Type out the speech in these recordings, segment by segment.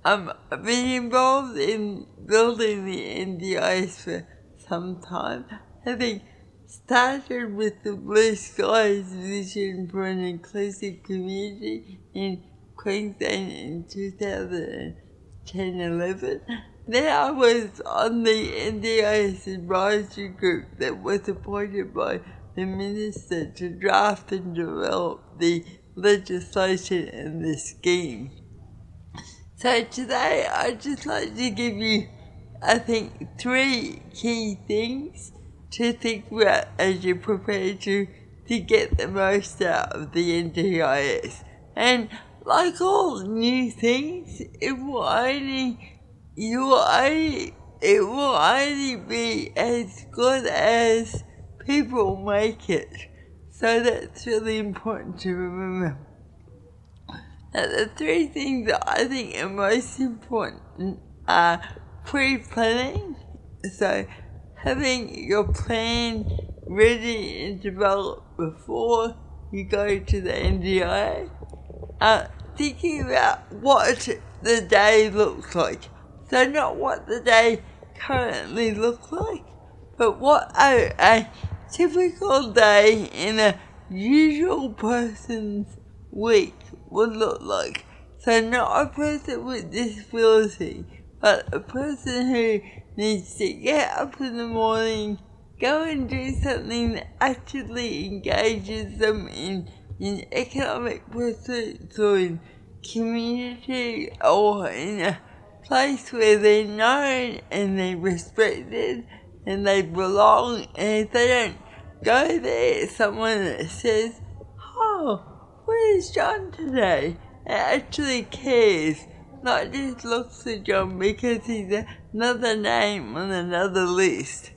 I've been involved in building the NDIS for some time, having started with the Blue Skies vision for an inclusive community in Queensland in 2010-11. Then I was on the NDIS advisory group that was appointed by the Minister to draft and develop the legislation and the scheme. So today I'd just like to give you, I think, 3 key things to think about as you prepare to get the most out of the NDIS. And like all new things, it will only be as good as people make it. So that's really important to remember. Now, the 3 things that I think are most important are pre-planning, so having your plan ready and developed before you go to the NDIS, thinking about what the day looks like. So not what the day currently looks like, but what a typical day in a usual person's week would look like. So not a person with disability, but a person who needs to get up in the morning, go and do something that actively engages them in economic pursuits or in community or in a place where they're known and they're respected and they belong. And if they don't go there, someone that says, "Oh, where's John today?" and actually cares, not just looks at John because he's another name on another list.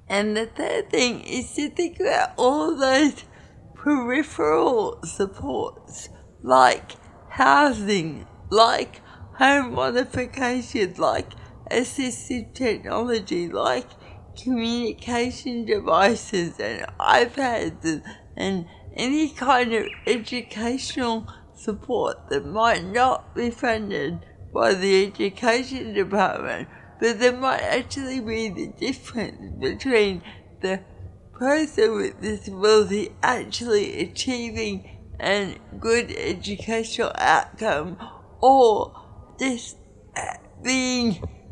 And the third thing is to think about all of those peripheral supports, like housing, like home modification, like assistive technology, like communication devices and iPads and any kind of educational support that might not be funded by the education department, but that might actually be the difference between the person with disability actually achieving a good educational outcome or just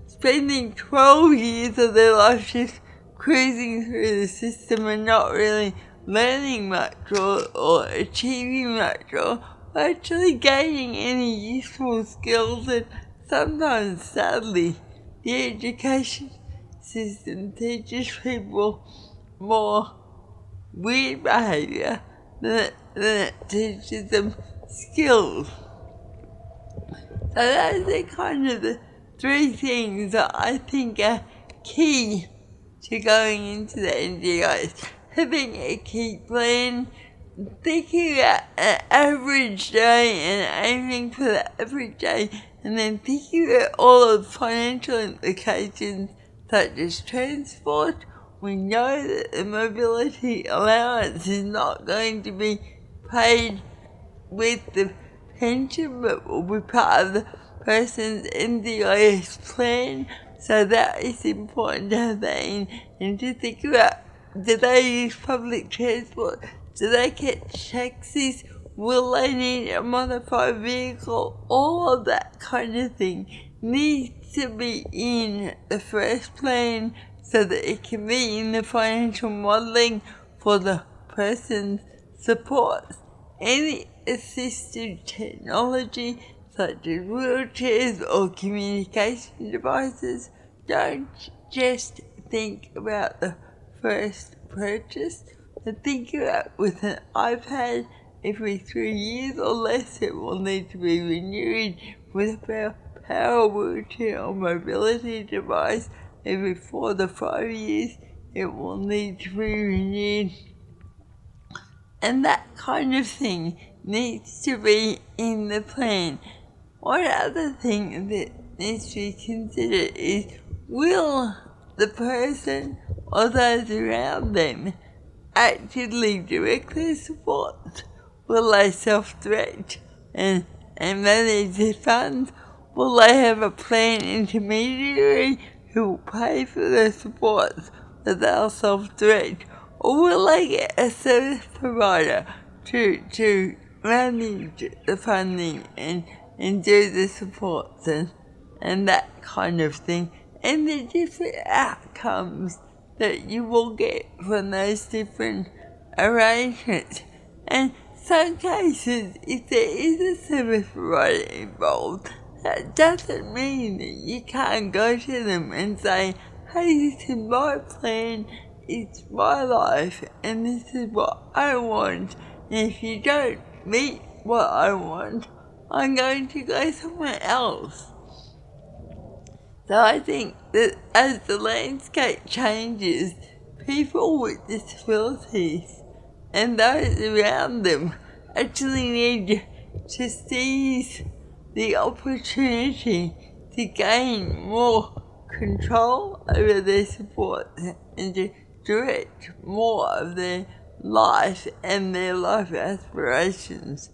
spending 12 years of their life just cruising through the system and not really learning much or achieving much or actually gaining any useful skills. And sometimes, sadly, the education system teaches people more weird behaviour than it teaches them skills. So those are kind of the 3 things that I think are key to going into the NDIS. Having a key plan, thinking about an average day and aiming for the average day, and then thinking about all of the financial implications such as transport. We know that the mobility allowance is not going to be paid with the pension, but will be part of the person's NDIS plan. So that is important to have that in, and to think about, do they use public transport? Do they get taxis? Will they need a modified vehicle? All of that kind of thing needs to be in the first plan so that it can be in the financial modelling for the person's support. Any assistive technology such as wheelchairs or communication devices, don't just think about the first purchase, but think about with an iPad every 3 years or less it will need to be renewed. With a power wheelchair or mobility device every 4 to 5 years it will need to be renewed. And that kind of thing needs to be in the plan. One other thing that needs to be considered is, will the person or those around them actively directly support? Will they self-direct and and manage their funds? Will they have a plan intermediary who will pay for the supports that they'll self-direct? Or will they get a service provider to manage the funding and do the supports and that kind of thing? And the different outcomes that you will get from those different arrangements. And some cases, if there is a service provider involved, that doesn't mean that you can't go to them and say, hey, this is my plan, it's my life, and this is what I want. And if you don't meet what I want, I'm going to go somewhere else. So I think that as the landscape changes, people with disabilities and those around them actually need to seize the opportunity to gain more control over their support and to direct more of their life and their life aspirations.